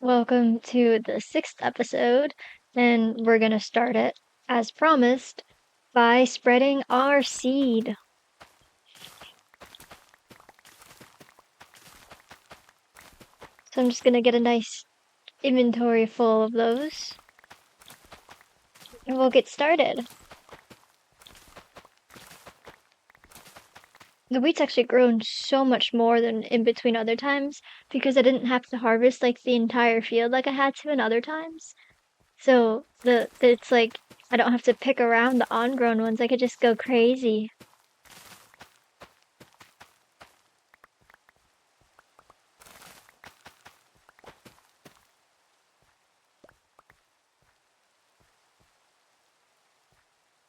Welcome to the 6th episode, and we're gonna start it, as promised, by spreading our seed. So I'm just gonna get a nice inventory full of those, and we'll get started. The wheat's actually grown so much more than in between other times, because I didn't have to harvest like the entire field like I had to in other times. So it's like I don't have to pick around the on-grown ones, I could just go crazy.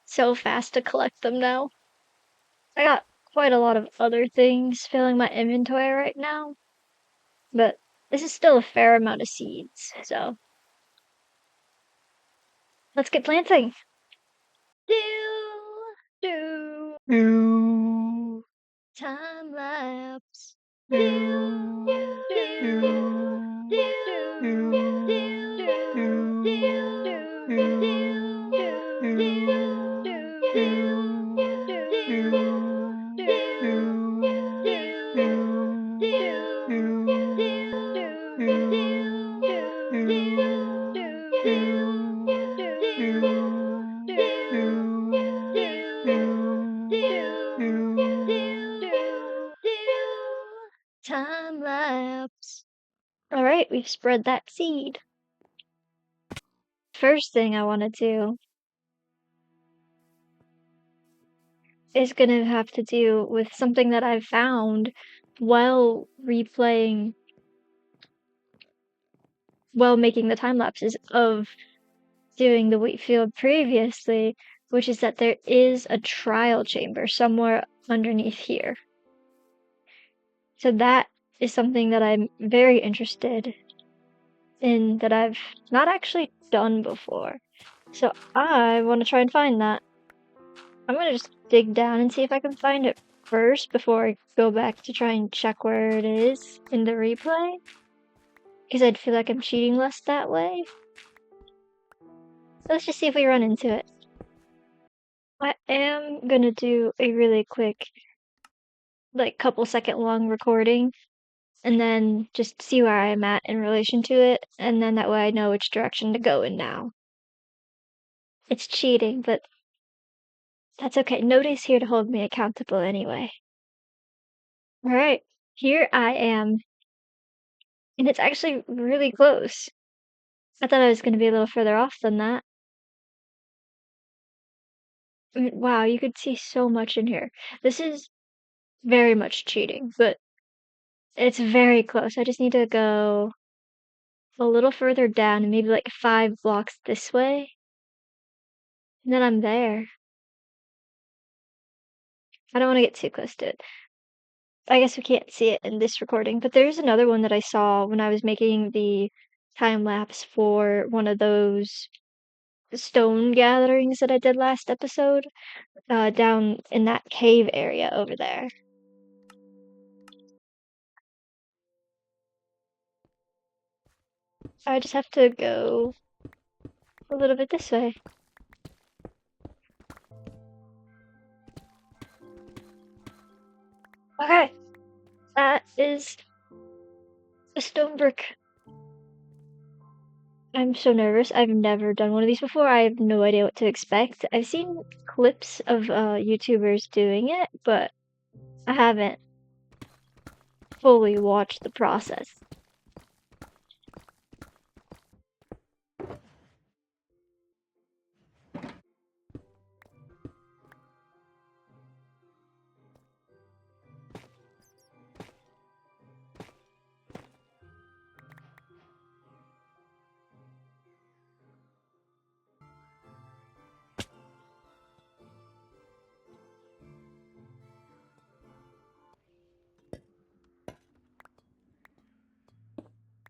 So fast to collect them now. I got quite a lot of other things filling my inventory right now, but this is still a fair amount of seeds, so let's get planting. Do time lapse. Time lapse. All right, we've spread that seed. First thing I want to do is going to have to do with something that I've found while replaying, while making the time lapses of doing the wheat field previously, which is that there is a trial chamber somewhere underneath here. So that is something that I'm very interested in that I've not actually done before. So I want to try and find that. I'm gonna just dig down and see if I can find it first before I go back to try and check where it is in the replay. Because I'd feel like I'm cheating less that way. Let's just see if we run into it. I am gonna do a really quick, like couple second long recording and then just see where I'm at in relation to it, and then that way I know which direction to go in now. It's cheating, but that's okay. Nobody's here to hold me accountable anyway. Alright, here I am. And it's actually really close. I thought I was gonna be a little further off than that. I mean, wow, you could see so much in here. This is very much cheating, but it's very close. I just need to go a little further down and maybe like 5 blocks this way. And then I'm there. I don't want to get too close to it. I guess we can't see it in this recording, but there's another one that I saw when I was making the time lapse for one of those stone gatherings that I did last episode, down in that cave area over there. I just have to go a little bit this way. Okay, that is a stone brick. I'm so nervous. I've never done one of these before. I have no idea what to expect. I've seen clips of YouTubers doing it, but I haven't fully watched the process.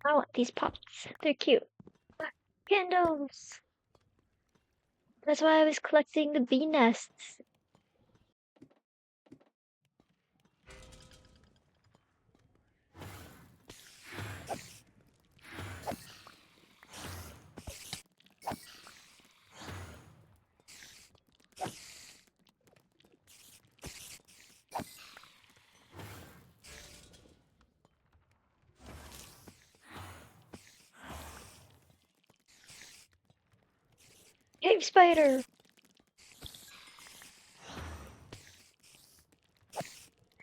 I want these pots. They're cute. Candles! That's why I was collecting the bee nests. Brave spider!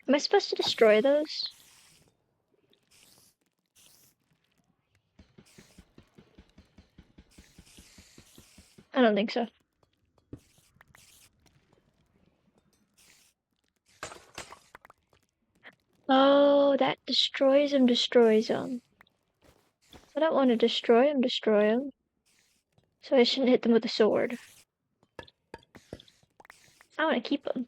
Am I supposed to destroy those? I don't think so. Oh, that destroys them. I don't want to destroy them. So I shouldn't hit them with a sword. I want to keep them.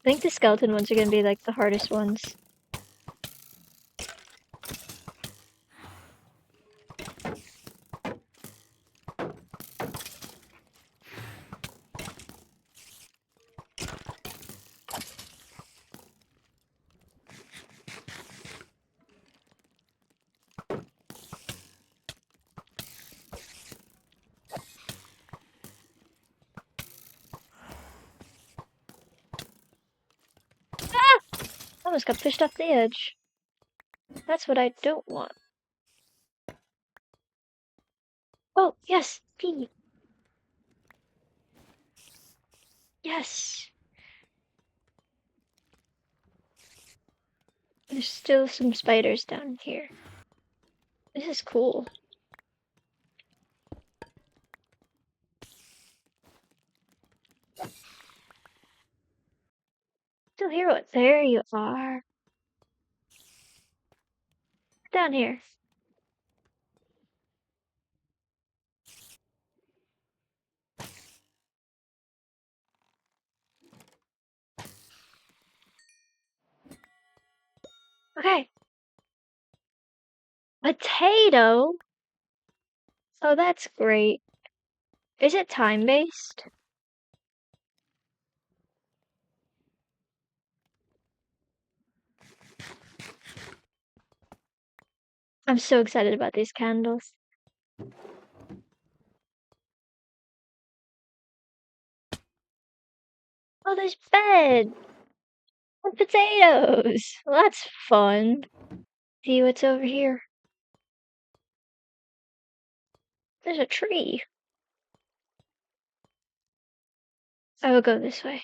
I think the skeleton ones are gonna be like the hardest ones. Ah! I almost got pushed off the edge. That's what I don't want. Oh, yes! Bee! Yes! There's still some spiders down here. This is cool. Still here? What? There you are. Down here. Okay. Potato? Oh, that's great. Is it time-based? I'm so excited about these candles. Oh, there's bed! And potatoes! Well, that's fun. See what's over here. There's a tree. I will go this way.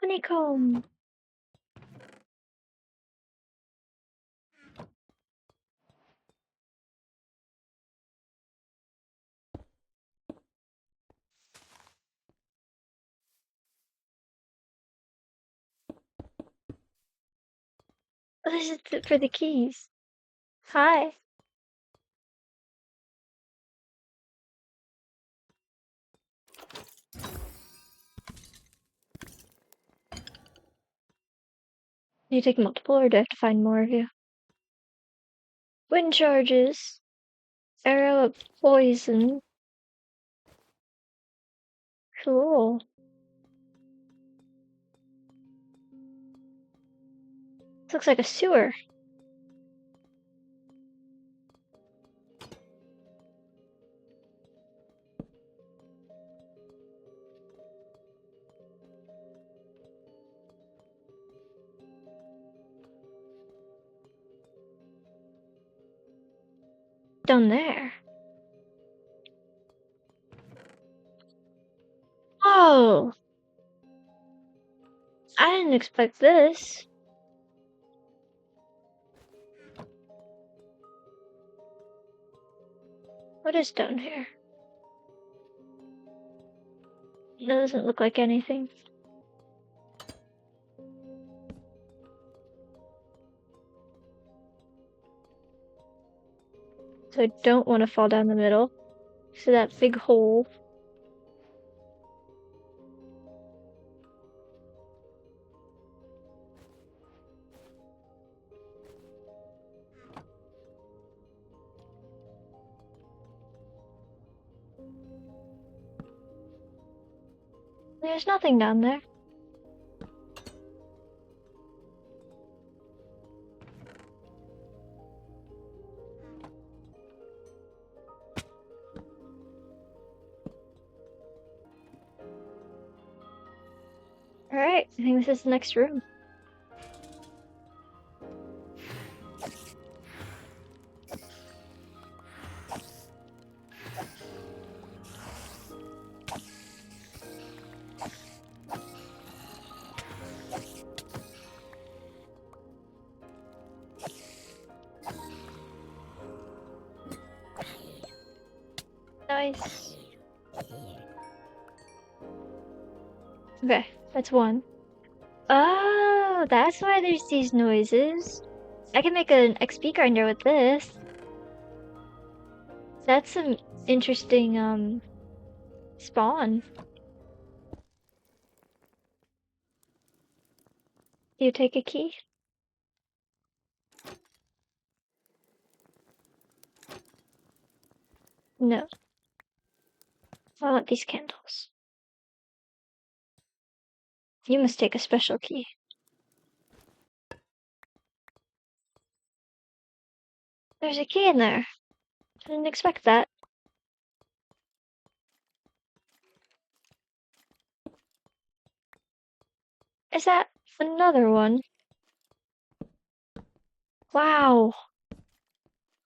Honeycomb! Oh, this is for the keys. Hi. Do you take multiple or do I have to find more of you? Wind charges. Arrow of poison. Cool. This looks like a sewer. Down there. Oh! I didn't expect this. What is down here? It doesn't look like anything. So I don't want to fall down the middle. So that big hole. There's nothing down there. Alright, I think this is the next room. Nice. Okay, that's one. Oh, that's why there's these noises. I can make an XP grinder with this. That's some interesting, spawn. Do you take a key? No. I want these candles. You must take a special key. There's a key in there. Didn't expect that. Is that another one? Wow,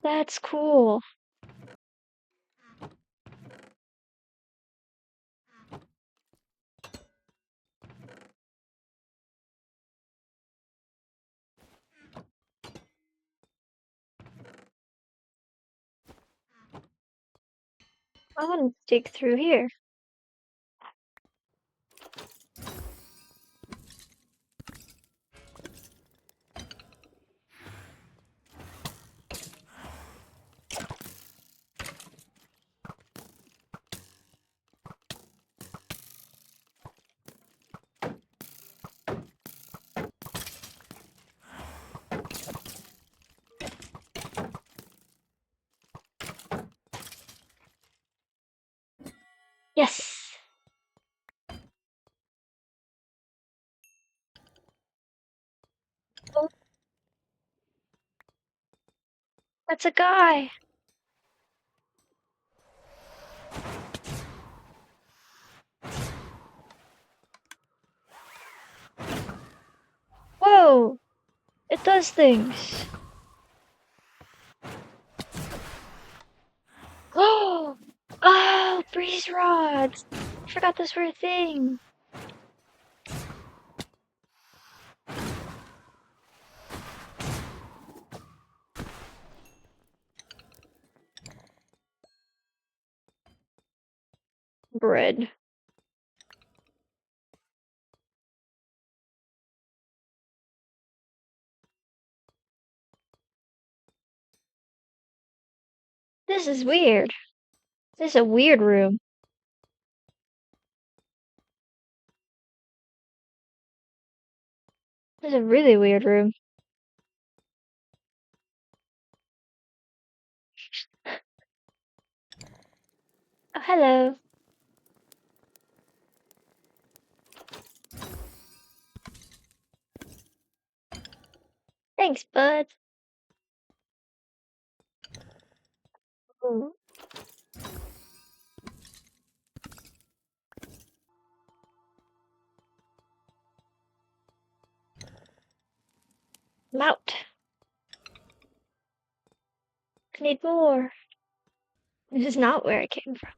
that's cool. I want to dig through here. Yes! Oh, that's a guy! Whoa! It does things! Oh! Oh, breeze rods! I forgot those were a thing! Bread. This is weird. This is a weird room. This is a really weird room. Oh, hello. Thanks, bud. Ooh. I'm out. I need more. This is not where I came from.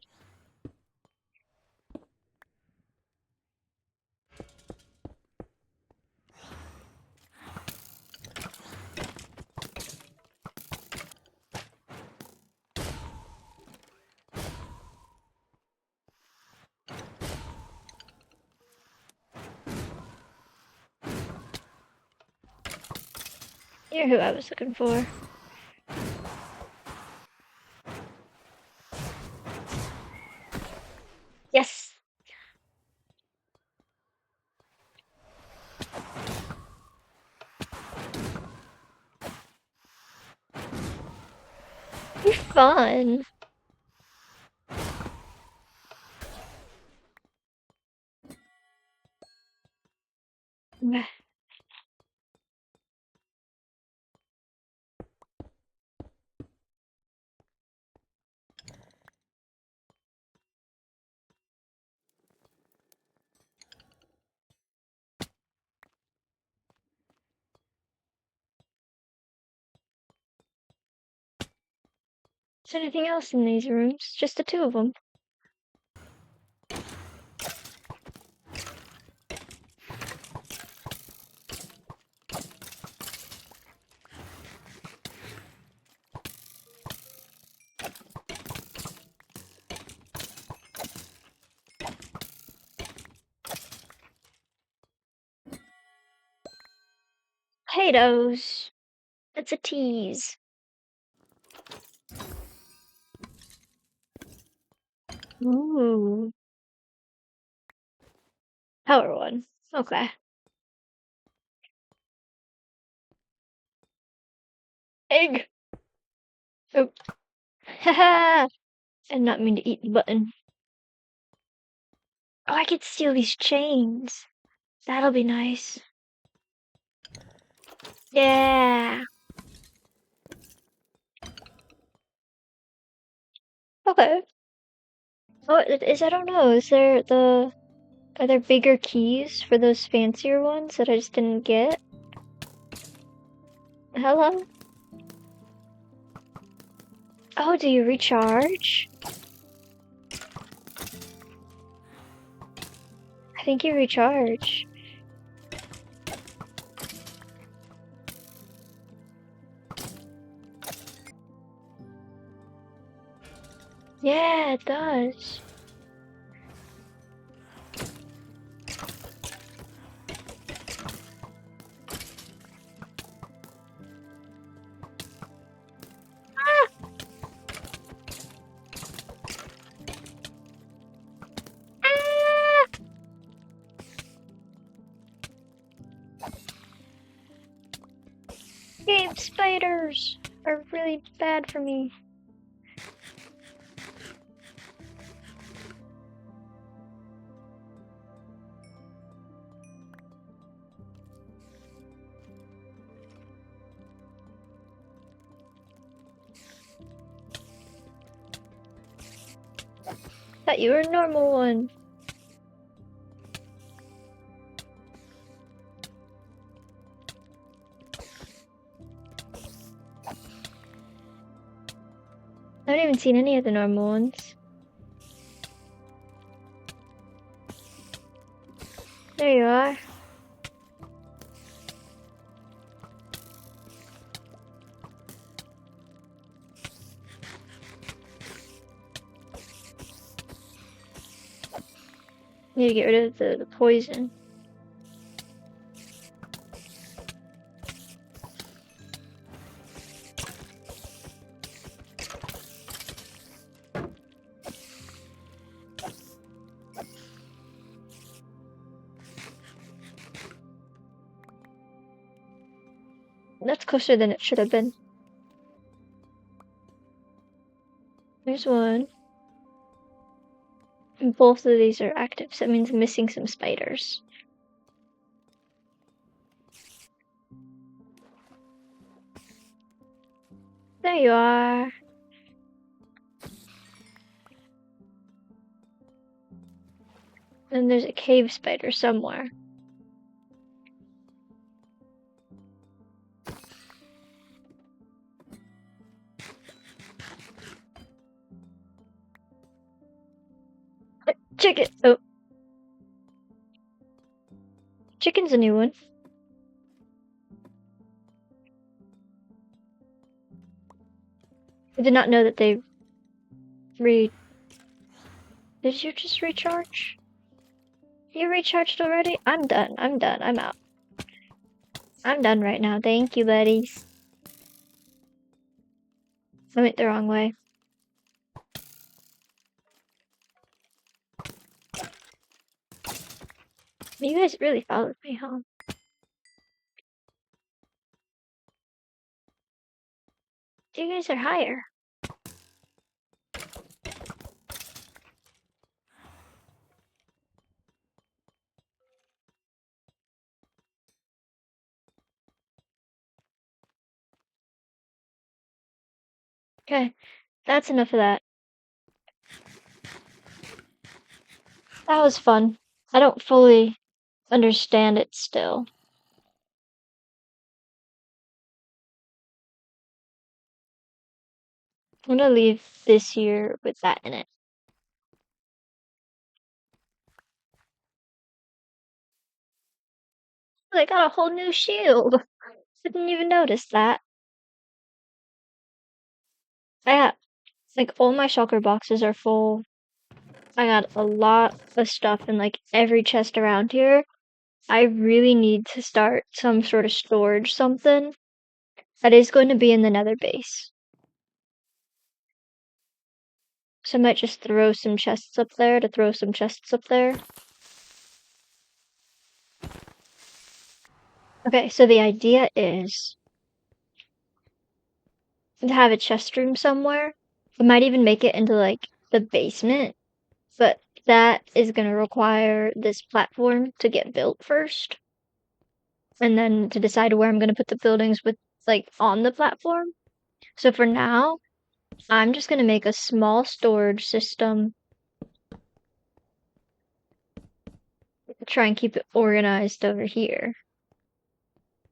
You're who I was looking for. Yes! You're fun. Is there anything else in these rooms? Just the two of them. Potatoes. That's a tease. Ooh. Power one. Okay. Egg! Oh. Haha! I did not mean to eat the button. Oh, I could steal these chains. That'll be nice. Yeah. Okay. Oh, I don't know. Are there bigger keys for those fancier ones that I just didn't get? Hello? Oh, do you recharge? I think you recharge. Yeah, it does. Ah! Cave spiders are really bad for me. Thought you were a normal one. I haven't even seen any of the normal ones. There you are. Need to get rid of the poison. That's closer than it should have been. There's one. And both of these are active, so that means I'm missing some spiders. There you are. Then there's a cave spider somewhere. Chicken! Oh. Chicken's a new one. I did not know that they Did you just recharge? You recharged already? I'm done. I'm done. I'm out. I'm done right now. Thank you, buddies. I went the wrong way. You guys really followed me home. You guys are higher. Okay, that's enough of that. That was fun. I don't fully understand it still. I'm gonna leave this here with that in it. I got a whole new shield. Didn't even notice that. I got, like, all my shulker boxes are full. I got a lot of stuff in, like, every chest around here. I really need to start some sort of storage something that is going to be in the nether base. So I might just throw some chests up there to throw some chests up there. Okay, so the idea is to have a chest room somewhere. I might even make it into like the basement, but that is going to require this platform to get built first. And then to decide where I'm going to put the buildings with like on the platform. So for now, I'm just going to make a small storage system. Try and keep it organized over here.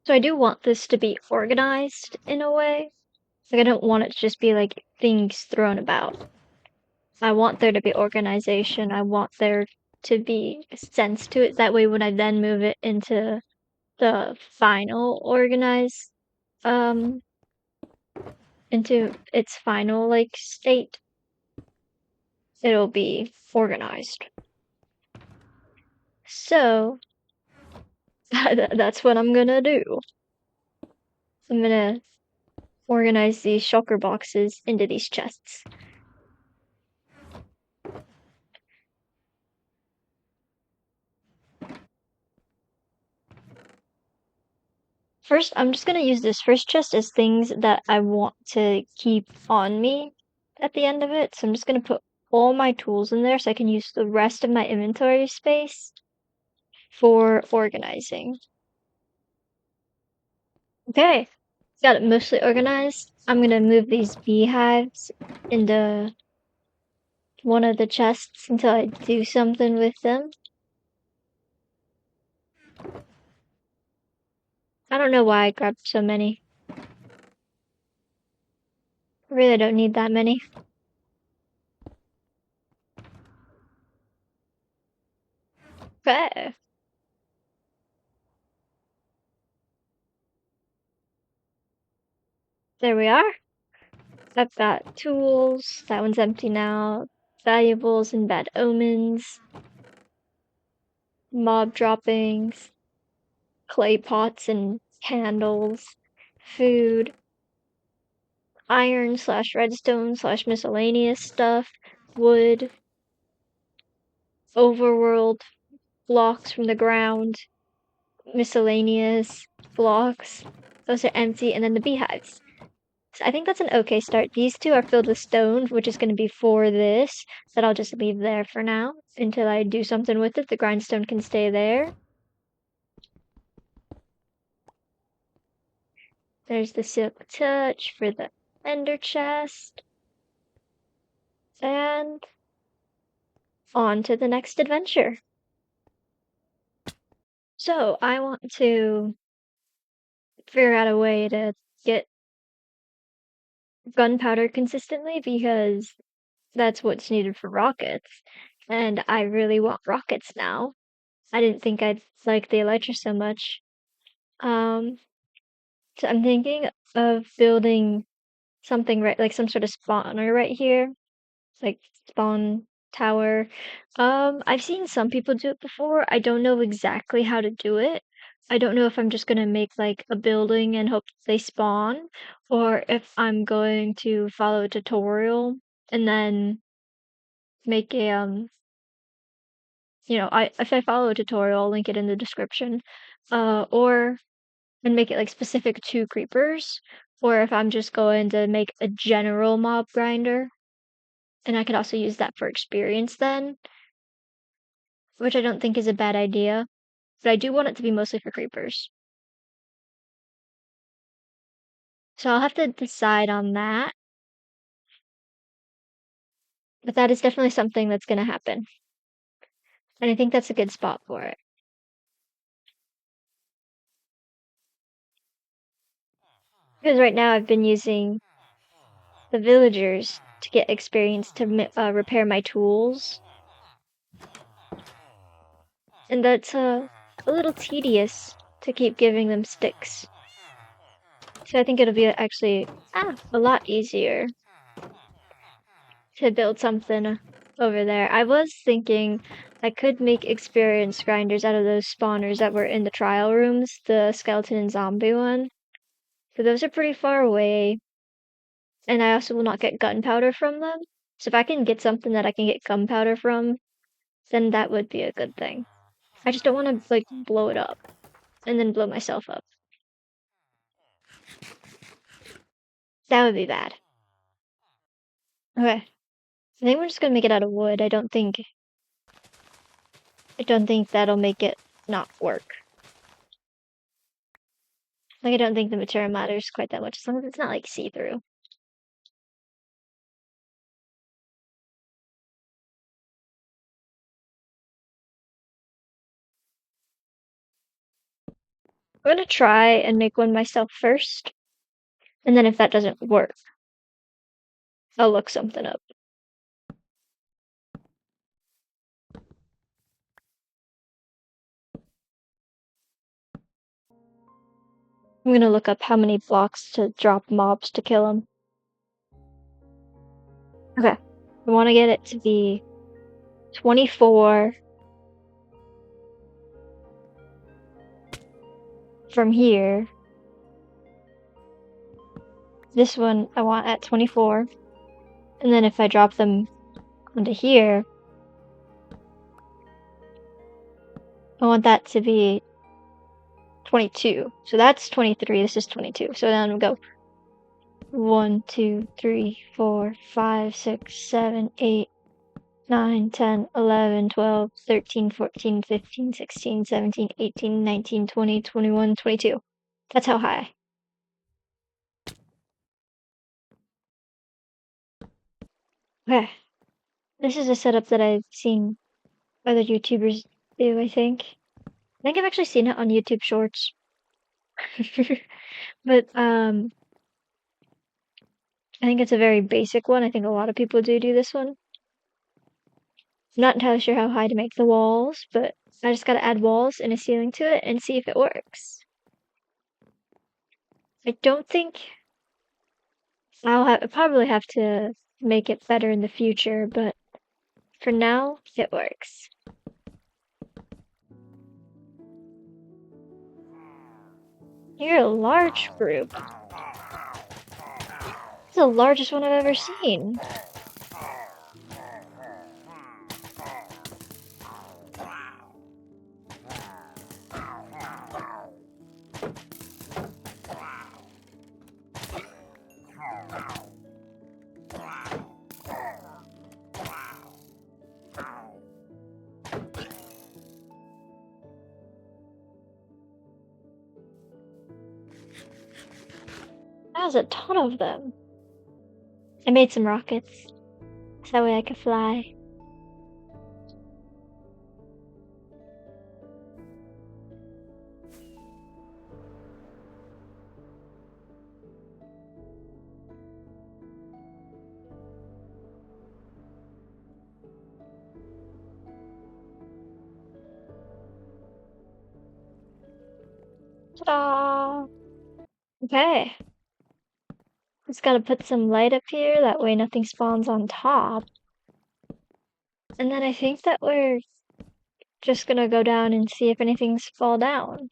So I do want this to be organized in a way. Like I don't want it to just be like things thrown about. I want there to be organization. I want there to be a sense to it. That way when I then move it into the final organized um into its final like state, it'll be organized. So that's what I'm gonna do. I'm gonna organize these shulker boxes into these chests. First, I'm just gonna use this first chest as things that I want to keep on me at the end of it. So I'm just gonna put all my tools in there so I can use the rest of my inventory space for organizing. Okay, got it mostly organized. I'm gonna move these beehives into one of the chests until I do something with them. I don't know why I grabbed so many. I really don't need that many. Okay. There we are. I've got tools. That one's empty now. Valuables and bad omens. Mob droppings. Clay pots and candles. Food. Iron slash redstone slash miscellaneous stuff. Wood. Overworld blocks from the ground. Miscellaneous blocks. Those are empty. And then the beehives. So I think that's an okay start. These two are filled with stone, which is going to be for this, that I'll just leave there for now until I do something with it. The grindstone can stay there. There's the silk touch for the ender chest. And on to the next adventure. So I want to figure out a way to get gunpowder consistently because that's what's needed for rockets. And I really want rockets now. I didn't think I'd like the Elytra so much. Um, so I'm thinking of building something right, like some sort of spawner right here, like spawn tower. I've seen some people do it before. I don't know exactly how to do it. I don't know if I'm just gonna make like a building and hope they spawn, or if I'm going to follow a tutorial and then make a I if I follow a tutorial, I'll link it in the description. Or and make it like specific to creepers, or if I'm just going to make a general mob grinder, and I could also use that for experience then, which I don't think is a bad idea, but I do want it to be mostly for creepers. So I'll have to decide on that, but that is definitely something that's going to happen, and I think that's a good spot for it. Because right now I've been using the villagers to get experience to repair my tools. And that's a little tedious to keep giving them sticks. So I think it'll be actually a lot easier to build something over there. I was thinking I could make experience grinders out of those spawners that were in the trial rooms, the skeleton and zombie one. But those are pretty far away, and I also will not get gunpowder from them. So if I can get something that I can get gunpowder from, then that would be a good thing. I just don't want to like blow it up and then blow myself up. That would be bad. Okay. I think we're just gonna make it out of wood. I don't think that'll make it not work. Like I don't think the material matters quite that much as long as it's not like see-through. I'm gonna try and make one myself first, and then if that doesn't work, I'll look something up. I'm gonna look up how many blocks to drop mobs to kill them. Okay. I want to get it to be 24 from here. This one I want at 24. And then if I drop them onto here, I want that to be 22. So that's 23. This is 22. So then we'll go 1, 2, 3, 4, 5, 6, 7, 8, 9, 10, 11, 12, 13, 14, 15, 16, 17, 18, 19, 20, 21, 22. That's how high. Okay. This is a setup that I've seen other YouTubers do, I think. I think I've actually seen it on YouTube Shorts. But I think it's a very basic one. I think a lot of people do this one. I'm not entirely sure how high to make the walls, but I just gotta add walls and a ceiling to it and see if it works. I don't think I'll probably have to make it better in the future, but for now, it works. You're a large group. It's the largest one I've ever seen. That was a ton of them. I made some rockets, so that way I could fly. Ta-da! Okay. Just gotta put some light up here, that way nothing spawns on top. And then I think that we're just gonna go down and see if anything's fall down.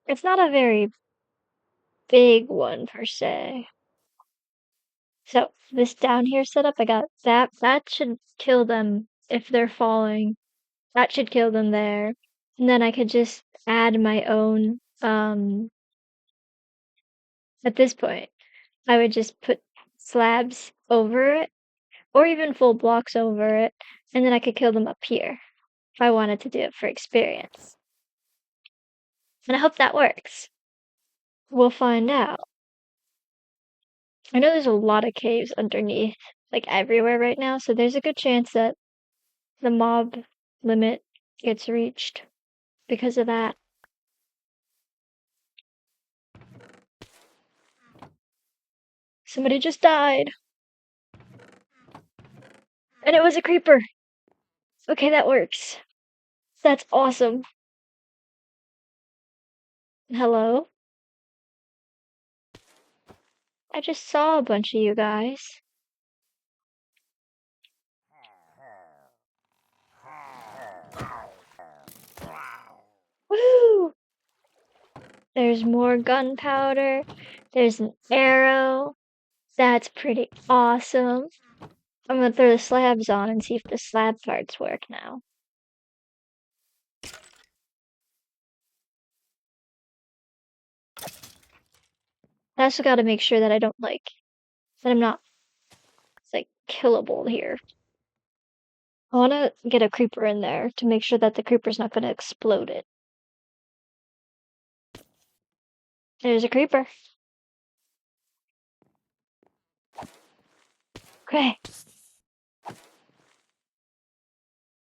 It's not a very big one per se. So this down here setup, I got that should kill them if they're falling. That should kill them there. And then I could just add my own, at this point, I would just put slabs over it, or even full blocks over it, and then I could kill them up here if I wanted to do it for experience. And I hope that works. We'll find out. I know there's a lot of caves underneath, like everywhere right now, so there's a good chance that the mob limit gets reached because of that. Somebody just died. And it was a creeper. Okay, that works. That's awesome. Hello? I just saw a bunch of you guys. Woo! There's more gunpowder. There's an arrow. That's pretty awesome. I'm gonna throw the slabs on and see if the slab parts work now. I also gotta make sure that I don't that I'm not killable here. I wanna get a creeper in there to make sure that the creeper's not gonna explode it. There's a creeper. Okay.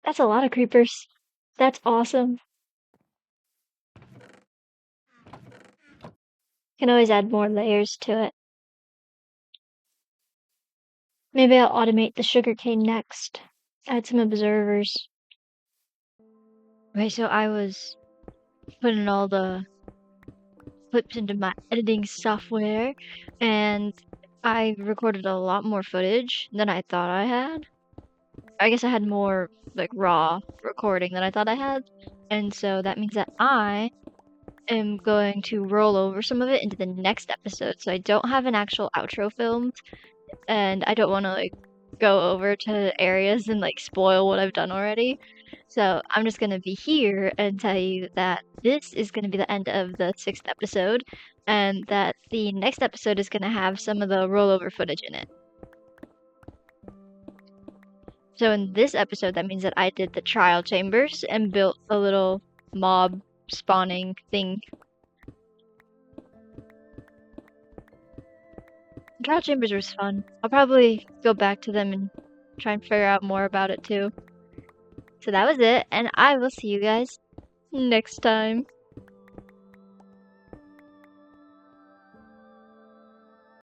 That's a lot of creepers. That's awesome. Can always add more layers to it. Maybe I'll automate the sugarcane next. Add some observers. Okay, so I was putting all the clips into my editing software, and I recorded a lot more footage than I thought I had. I guess I had more raw recording than I thought I had, and so that means that I am going to roll over some of it into the next episode. So I don't have an actual outro filmed, and I don't want to go over to areas and spoil what I've done already. So I'm just gonna be here and tell you that this is gonna be the end of the 6th episode, and that the next episode is gonna have some of the rollover footage in it. So in this episode, that means that I did the trial chambers and built a little mob spawning thing. Trial chambers was fun. I'll probably go back to them and try and figure out more about it too. So that was it, and I will see you guys next time.